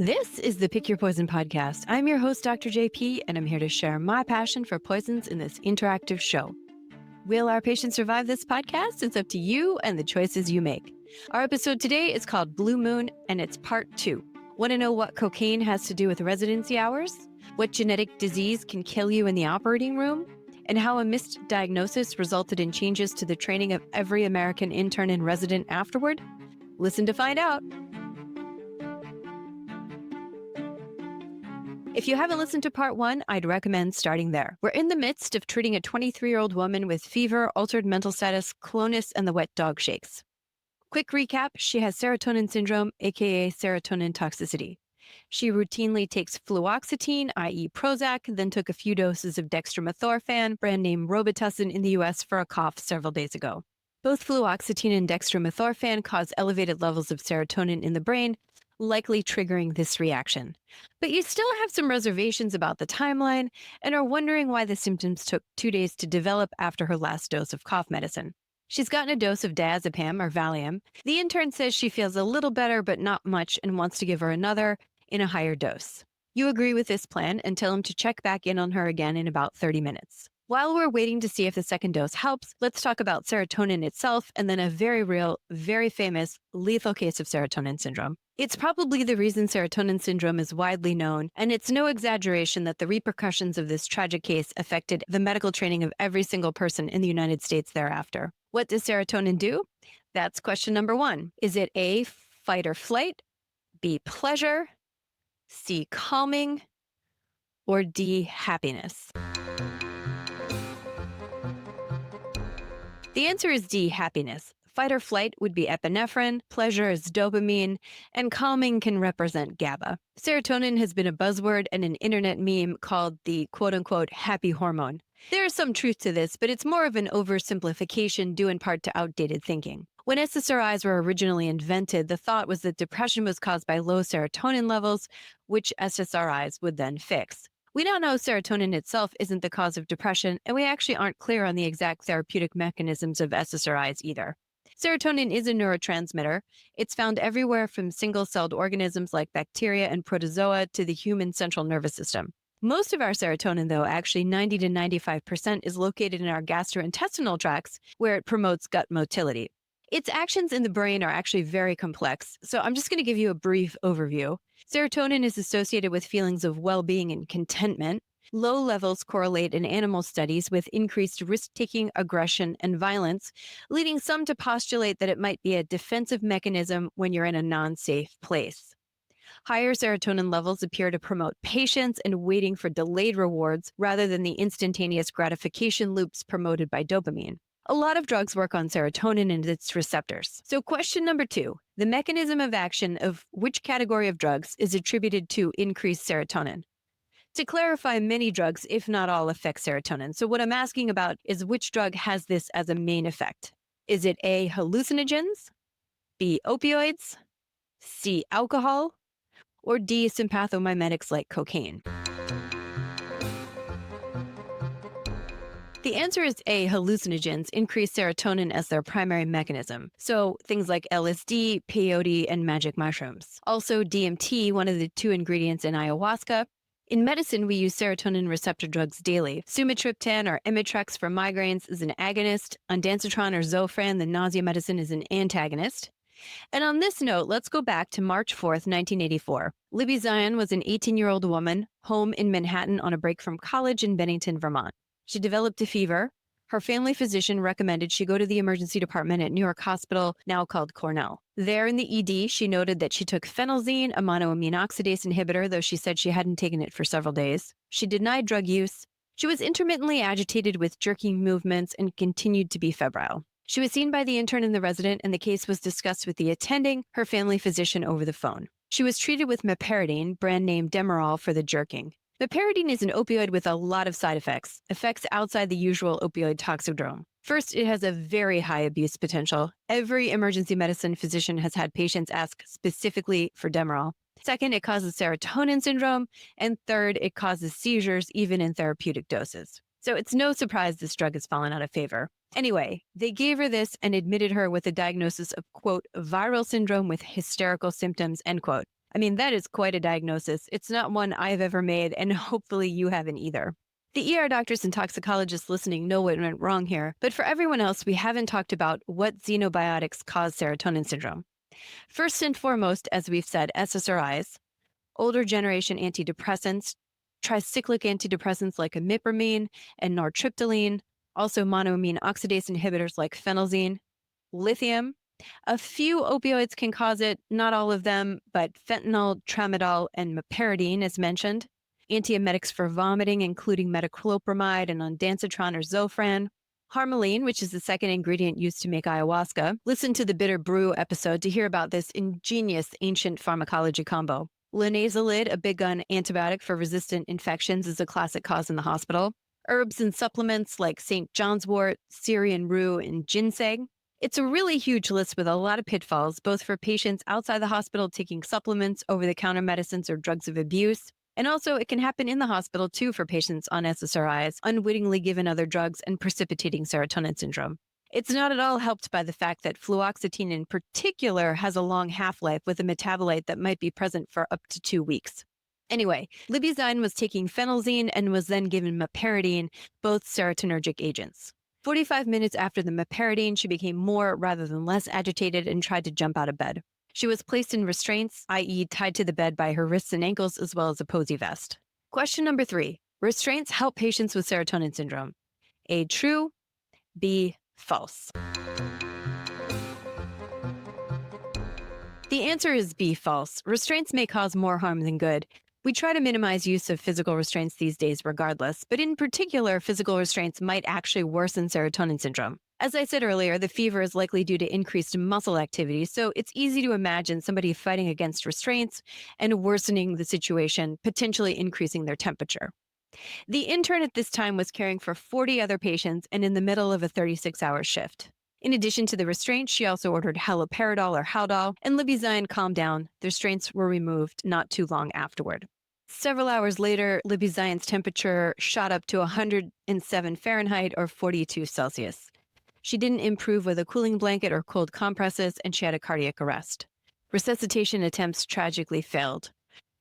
This is the Pick Your Poison podcast. I'm your host, Dr. JP, and I'm here to share my passion for poisons in this interactive show. Will our patients survive this podcast? It's up to you and the choices you make. Our episode today is called Blue Moon, and it's part 2. Want to know what cocaine has to do with residency hours? What genetic disease can kill you in the operating room? And how a missed diagnosis resulted in changes to the training of every American intern and resident afterward? Listen to find out. If you haven't listened to part 1, I'd recommend starting there. We're in the midst of treating a 23-year-old woman with fever, altered mental status, clonus, and the wet dog shakes. Quick recap, she has serotonin syndrome, aka serotonin toxicity. She routinely takes fluoxetine, i.e. Prozac, then took a few doses of dextromethorphan, brand name Robitussin in the US for a cough several days ago. Both fluoxetine and dextromethorphan cause elevated levels of serotonin in the brain, likely triggering this reaction. But you still have some reservations about the timeline and are wondering why the symptoms took 2 days to develop after her last dose of cough medicine. She's gotten a dose of diazepam or Valium. The intern says she feels a little better but not much and wants to give her another in a higher dose. You agree with this plan and tell him to check back in on her again in about 30 minutes. While we're waiting to see if the second dose helps, let's talk about serotonin itself and then a very real, very famous, lethal case of serotonin syndrome. It's probably the reason serotonin syndrome is widely known, and it's no exaggeration that the repercussions of this tragic case affected the medical training of every single person in the United States thereafter. What does serotonin do? That's question number 1. Is it A, fight or flight, B, pleasure, C, calming, or D, happiness? The answer is D, happiness. Fight or flight would be epinephrine, pleasure is dopamine, and calming can represent GABA. Serotonin has been a buzzword and an internet meme called the quote-unquote happy hormone. There is some truth to this, but it's more of an oversimplification due in part to outdated thinking. When SSRIs were originally invented, the thought was that depression was caused by low serotonin levels, which SSRIs would then fix. We now know serotonin itself isn't the cause of depression, and we actually aren't clear on the exact therapeutic mechanisms of SSRIs either. Serotonin is a neurotransmitter. It's found everywhere from single-celled organisms like bacteria and protozoa to the human central nervous system. Most of our serotonin, though, actually 90 to 95%, is located in our gastrointestinal tracts, where it promotes gut motility. Its actions in the brain are actually very complex, so I'm just going to give you a brief overview. Serotonin is associated with feelings of well-being and contentment. Low levels correlate in animal studies with increased risk-taking, aggression, and violence, leading some to postulate that it might be a defensive mechanism when you're in a non-safe place. Higher serotonin levels appear to promote patience and waiting for delayed rewards rather than the instantaneous gratification loops promoted by dopamine. A lot of drugs work on serotonin and its receptors. So question number 2, the mechanism of action of which category of drugs is attributed to increased serotonin? To clarify, many drugs, if not all, affect serotonin. So what I'm asking about is which drug has this as a main effect? Is it A, hallucinogens, B, opioids, C, alcohol, or D, sympathomimetics like cocaine? The answer is A, hallucinogens increase serotonin as their primary mechanism. So things like LSD, peyote, and magic mushrooms. Also DMT, one of the 2 ingredients in ayahuasca. In medicine, we use serotonin receptor drugs daily. Sumatriptan or Imitrex for migraines is an agonist. Ondansetron or Zofran, the nausea medicine, is an antagonist. And on this note, let's go back to March 4th, 1984. Libby Zion was an 18-year-old woman home in Manhattan on a break from college in Bennington, Vermont. She developed a fever. Her family physician recommended she go to the emergency department at New York Hospital, now called Cornell. There in the ED, she noted that she took phenelzine, a monoamine oxidase inhibitor, though she said she hadn't taken it for several days. She denied drug use. She was intermittently agitated with jerking movements and continued to be febrile. She was seen by the intern and the resident, and the case was discussed with the attending, her family physician, over the phone. She was treated with meperidine, brand name Demerol, for the jerking. Meperidine is an opioid with a lot of side effects outside the usual opioid toxidrome. First, it has a very high abuse potential. Every emergency medicine physician has had patients ask specifically for Demerol. Second, it causes serotonin syndrome. And third, it causes seizures even in therapeutic doses. So it's no surprise this drug has fallen out of favor. Anyway, they gave her this and admitted her with a diagnosis of, quote, viral syndrome with hysterical symptoms, end quote. I mean, that is quite a diagnosis. It's not one I've ever made, and hopefully you haven't either. The ER doctors and toxicologists listening know what went wrong here, but for everyone else, we haven't talked about what xenobiotics cause serotonin syndrome. First and foremost, as we've said, SSRIs, older generation antidepressants, tricyclic antidepressants like imipramine and nortriptyline, also monoamine oxidase inhibitors like phenelzine, lithium. A few opioids can cause it, not all of them, but fentanyl, tramadol, and meperidine, as mentioned. Antiemetics for vomiting, including metoclopramide and ondansetron or Zofran. Harmaline, which is the second ingredient used to make ayahuasca. Listen to the Bitter Brew episode to hear about this ingenious ancient pharmacology combo. Linezolid, a big gun antibiotic for resistant infections, is a classic cause in the hospital. Herbs and supplements like St. John's wort, Syrian rue, and ginseng. It's a really huge list with a lot of pitfalls, both for patients outside the hospital taking supplements, over the counter medicines, or drugs of abuse. And also, it can happen in the hospital too for patients on SSRIs, unwittingly given other drugs and precipitating serotonin syndrome. It's not at all helped by the fact that fluoxetine in particular has a long half-life with a metabolite that might be present for up to 2 weeks. Anyway, Libby Zine was taking phenelzine and was then given meperidine, both serotonergic agents. 45 minutes after the meperidine, she became more rather than less agitated and tried to jump out of bed. She was placed in restraints, i.e., tied to the bed by her wrists and ankles, as well as a posy vest. Question number 3. Restraints help patients with serotonin syndrome. A, true. B, false. The answer is B, false. Restraints may cause more harm than good. We try to minimize use of physical restraints these days regardless, but in particular, physical restraints might actually worsen serotonin syndrome. As I said earlier, the fever is likely due to increased muscle activity, so it's easy to imagine somebody fighting against restraints and worsening the situation, potentially increasing their temperature. The intern at this time was caring for 40 other patients and in the middle of a 36-hour shift. In addition to the restraints, she also ordered haloperidol or Haldol, and Libby Zine calmed down. The restraints were removed not too long afterward. Several hours later, Libby Zine's temperature shot up to 107 Fahrenheit or 42 Celsius. She didn't improve with a cooling blanket or cold compresses, and she had a cardiac arrest. Resuscitation attempts tragically failed.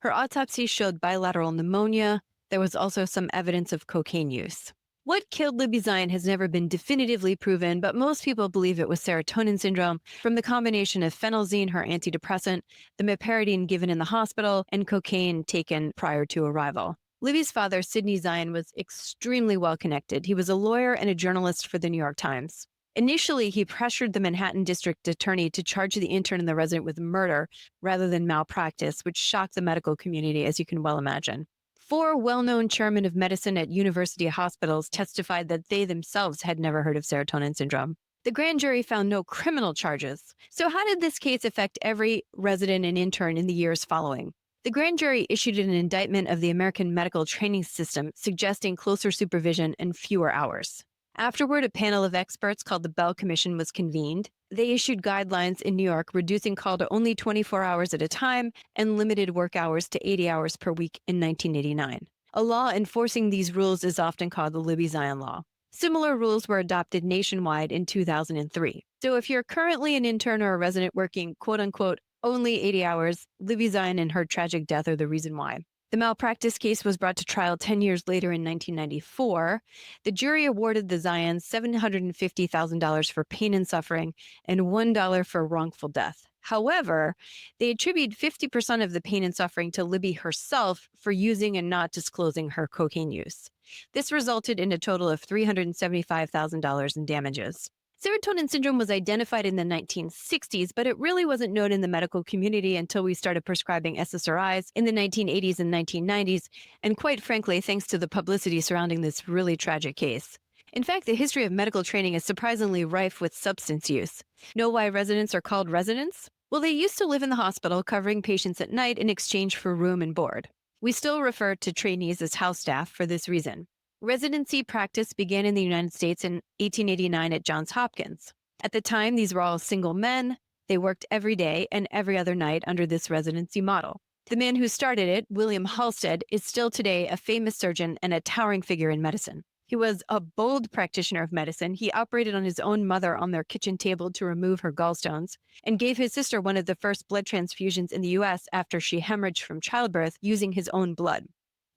Her autopsy showed bilateral pneumonia. There was also some evidence of cocaine use. What killed Libby Zine has never been definitively proven, but most people believe it was serotonin syndrome from the combination of phenelzine, her antidepressant, the meperidine given in the hospital, and cocaine taken prior to arrival. Libby's father, Sidney Zine, was extremely well connected. He was a lawyer and a journalist for the New York Times. Initially, he pressured the Manhattan district attorney to charge the intern and the resident with murder rather than malpractice, which shocked the medical community, as you can well imagine. 4 well-known chairmen of medicine at university hospitals testified that they themselves had never heard of serotonin syndrome. The grand jury found no criminal charges. So how did this case affect every resident and intern in the years following? The grand jury issued an indictment of the American medical training system, suggesting closer supervision and fewer hours. Afterward, a panel of experts called the Bell Commission was convened. They issued guidelines in New York, reducing call to only 24 hours at a time and limited work hours to 80 hours per week in 1989. A law enforcing these rules is often called the Libby Zine Law. Similar rules were adopted nationwide in 2003. So if you're currently an intern or a resident working, quote unquote, only 80 hours, Libby Zine and her tragic death are the reason why. The malpractice case was brought to trial 10 years later in 1994. The jury awarded the Zions $750,000 for pain and suffering and $1 for wrongful death. However, they attribute 50% of the pain and suffering to Libby herself for using and not disclosing her cocaine use. This resulted in a total of $375,000 in damages. Serotonin syndrome was identified in the 1960s, but it really wasn't known in the medical community until we started prescribing SSRIs in the 1980s and 1990s, and quite frankly, thanks to the publicity surrounding this really tragic case. In fact, the history of medical training is surprisingly rife with substance use. Know why residents are called residents? Well, they used to live in the hospital covering patients at night in exchange for room and board. We still refer to trainees as house staff for this reason. Residency practice began in the United States in 1889 at Johns Hopkins. At the time, these were all single men. They worked every day and every other night under this residency model. The man who started it, William Halsted, is still today a famous surgeon and a towering figure in medicine. He was a bold practitioner of medicine. He operated on his own mother on their kitchen table to remove her gallstones and gave his sister one of the first blood transfusions in the US after she hemorrhaged from childbirth using his own blood.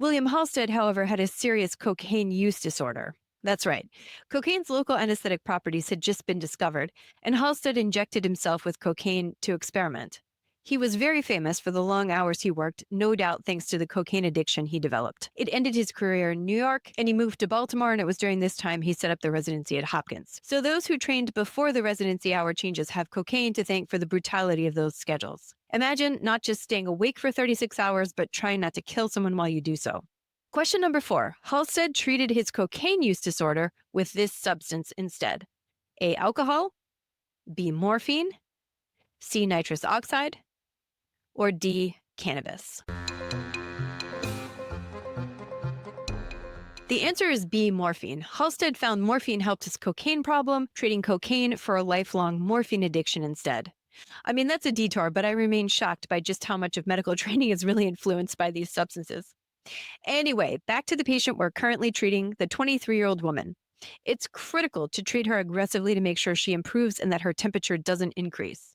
William Halsted, however, had a serious cocaine use disorder. That's right. Cocaine's local anesthetic properties had just been discovered, and Halsted injected himself with cocaine to experiment. He was very famous for the long hours he worked, no doubt thanks to the cocaine addiction he developed. It ended his career in New York, and he moved to Baltimore, and it was during this time he set up the residency at Hopkins. So those who trained before the residency hour changes have cocaine to thank for the brutality of those schedules. Imagine not just staying awake for 36 hours, but trying not to kill someone while you do so. Question number 4. Halsted treated his cocaine use disorder with this substance instead. A. Alcohol, B. Morphine, C. Nitrous oxide, or D. Cannabis. The answer is B. Morphine. Halsted found morphine helped his cocaine problem, treating cocaine for a lifelong morphine addiction instead. I mean, that's a detour, but I remain shocked by just how much of medical training is really influenced by these substances. Anyway, back to the patient we're currently treating, the 23-year-old woman. It's critical to treat her aggressively to make sure she improves and that her temperature doesn't increase.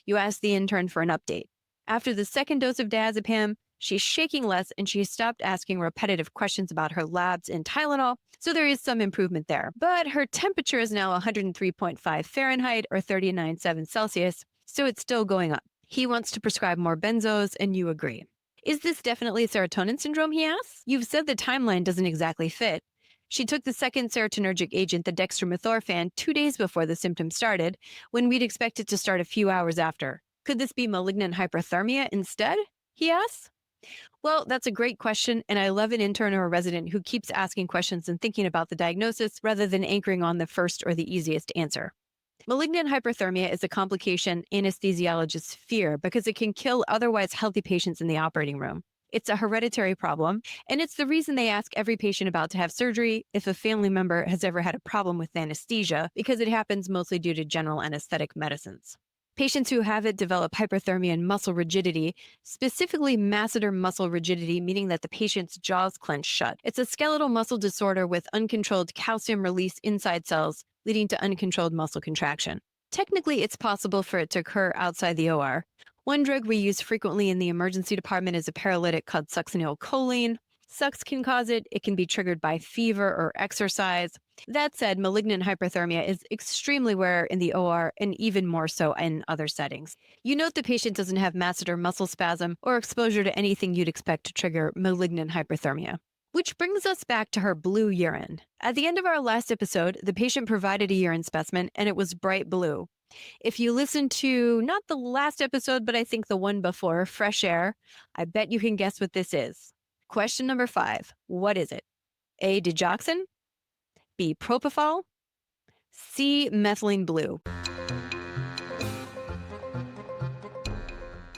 You ask the intern for an update. After the second dose of diazepam, she's shaking less and she stopped asking repetitive questions about her labs and Tylenol, so there is some improvement there. But her temperature is now 103.5 Fahrenheit or 39.7 Celsius, so it's still going up. He wants to prescribe more benzos, and you agree. Is this definitely serotonin syndrome, he asks? You've said the timeline doesn't exactly fit. She took the second serotonergic agent, the dextromethorphan, 2 days before the symptoms started, when we'd expect it to start a few hours after. Could this be malignant hyperthermia instead? He asks. Well, that's a great question, and I love an intern or a resident who keeps asking questions and thinking about the diagnosis rather than anchoring on the first or the easiest answer. Malignant hyperthermia is a complication anesthesiologists fear because it can kill otherwise healthy patients in the operating room. It's a hereditary problem, and it's the reason they ask every patient about to have surgery if a family member has ever had a problem with anesthesia, because it happens mostly due to general anesthetic medicines. Patients who have it develop hyperthermia and muscle rigidity, specifically masseter muscle rigidity, meaning that the patient's jaws clench shut. It's a skeletal muscle disorder with uncontrolled calcium release inside cells, leading to uncontrolled muscle contraction. Technically, it's possible for it to occur outside the OR. One drug we use frequently in the emergency department is a paralytic called succinylcholine. Sux can cause it. It can be triggered by fever or exercise. That said, malignant hyperthermia is extremely rare in the OR and even more so in other settings. You note the patient doesn't have masseter muscle spasm or exposure to anything you'd expect to trigger malignant hyperthermia. Which brings us back to her blue urine. At the end of our last episode, the patient provided a urine specimen and it was bright blue. If you listen to not the last episode, but I think the one before, Fresh Air, I bet you can guess what this is. Question number 5. What is it? A. Digoxin, B. Propofol, C. Methylene blue.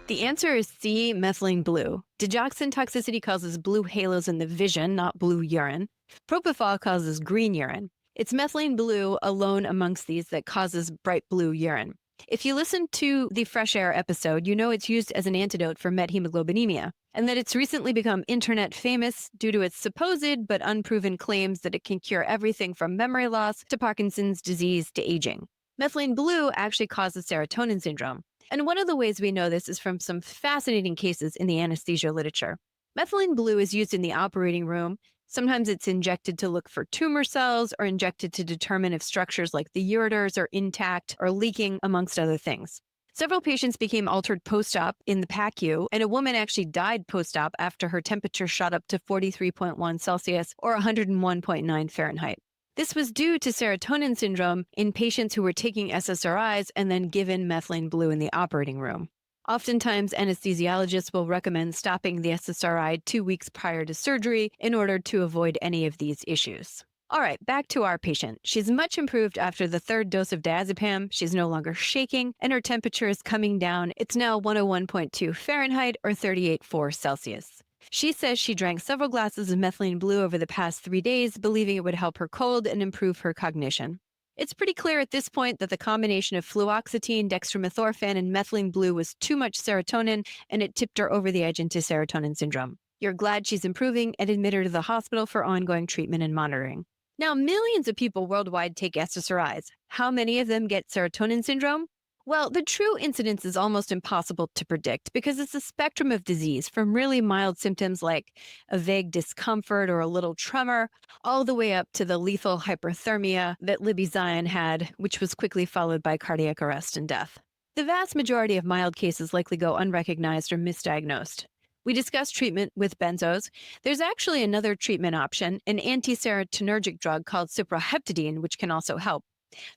The answer is C. Methylene blue. Digoxin toxicity causes blue halos in the vision, not blue urine. Propofol causes green urine. It's methylene blue alone amongst these that causes bright blue urine. If you listen to the Fresh Air episode, you know it's used as an antidote for methemoglobinemia, and that it's recently become internet famous due to its supposed but unproven claims that it can cure everything from memory loss to Parkinson's disease to aging. Methylene blue actually causes serotonin syndrome, and one of the ways we know this is from some fascinating cases in the anesthesia literature. Methylene blue is used in the operating room. Sometimes it's injected to look for tumor cells or injected to determine if structures like the ureters are intact or leaking, amongst other things. Several patients became altered post-op in the PACU, and a woman actually died post-op after her temperature shot up to 43.1 Celsius or 101.9 Fahrenheit. This was due to serotonin syndrome in patients who were taking SSRIs and then given methylene blue in the operating room. Oftentimes, anesthesiologists will recommend stopping the SSRI 2 weeks prior to surgery in order to avoid any of these issues. All right, back to our patient. She's much improved after the third dose of diazepam. She's no longer shaking, and her temperature is coming down. It's now 101.2 Fahrenheit or 38.4 Celsius. She says she drank several glasses of methylene blue over the past 3 days, believing it would help her cold and improve her cognition. It's pretty clear at this point that the combination of fluoxetine, dextromethorphan, and methylene blue was too much serotonin, and it tipped her over the edge into serotonin syndrome. You're glad she's improving and admit her to the hospital for ongoing treatment and monitoring. Now, millions of people worldwide take SSRIs. How many of them get serotonin syndrome? Well, the true incidence is almost impossible to predict because it's a spectrum of disease from really mild symptoms like a vague discomfort or a little tremor, all the way up to the lethal hyperthermia that Libby Zion had, which was quickly followed by cardiac arrest and death. The vast majority of mild cases likely go unrecognized or misdiagnosed. We discussed treatment with benzos. There's actually another treatment option, an antiserotonergic drug called cyproheptadine, which can also help.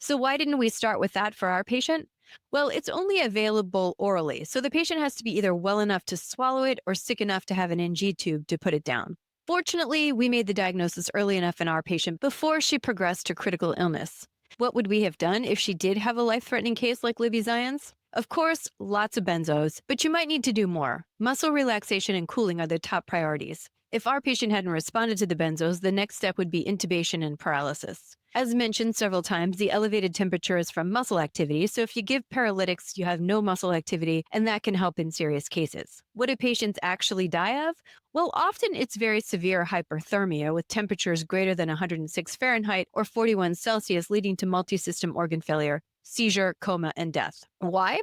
So, why didn't we start with that for our patient? Well, it's only available orally, so the patient has to be either well enough to swallow it or sick enough to have an NG tube to put it down. Fortunately, we made the diagnosis early enough in our patient before she progressed to critical illness. What would we have done if she did have a life threatening case like Libby Zion's? Of course, lots of benzos, but you might need to do more. Muscle relaxation and cooling are the top priorities. If our patient hadn't responded to the benzos, the next step would be intubation and paralysis. As mentioned several times, the elevated temperature is from muscle activity, so if you give paralytics, you have no muscle activity, and that can help in serious cases. What do patients actually die of? Well, often it's very severe hyperthermia with temperatures greater than 106 Fahrenheit or 41 Celsius, leading to multisystem organ failure, seizure, coma, and death. Why?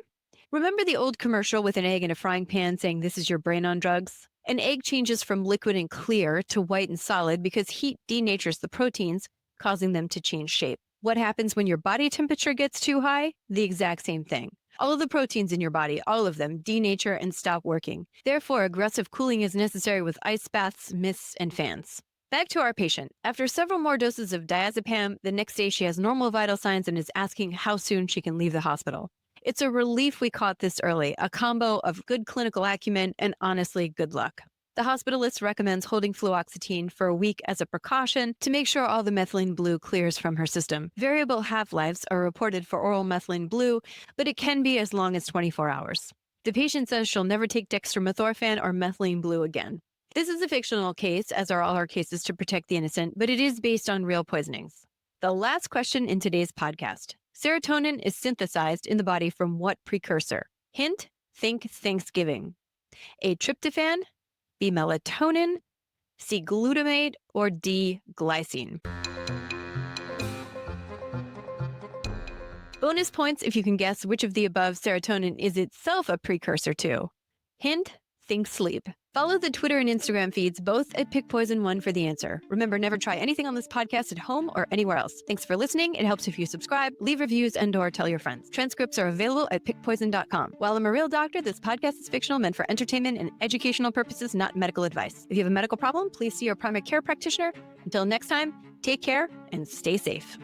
Remember the old commercial with an egg in a frying pan saying this is your brain on drugs? An egg changes from liquid and clear to white and solid because heat denatures the proteins, causing them to change shape. What happens when your body temperature gets too high? The exact same thing. All of the proteins in your body, all of them, denature and stop working. Therefore, aggressive cooling is necessary with ice baths, mists, and fans. Back to our patient. After several more doses of diazepam, the next day she has normal vital signs and is asking how soon she can leave the hospital. It's a relief we caught this early, a combo of good clinical acumen and honestly good luck. The hospitalist recommends holding fluoxetine for a week as a precaution to make sure all the methylene blue clears from her system. Variable half-lives are reported for oral methylene blue, but it can be as long as 24 hours. The patient says she'll never take dextromethorphan or methylene blue again. This is a fictional case, as are all our cases to protect the innocent, but it is based on real poisonings. The last question in today's podcast. Serotonin is synthesized in the body from what precursor? Hint, think Thanksgiving. A tryptophan, B melatonin, C glutamate, or D glycine. Bonus points if you can guess which of the above serotonin is itself a precursor to. Hint, think sleep. Follow the Twitter and Instagram feeds, both at PickPoison1 for the answer. Remember, never try anything on this podcast at home or anywhere else. Thanks for listening. It helps if you subscribe, leave reviews, and/or tell your friends. Transcripts are available at pickpoison.com. While I'm a real doctor, this podcast is fictional, meant for entertainment and educational purposes, not medical advice. If you have a medical problem, please see your primary care practitioner. Until next time, take care and stay safe.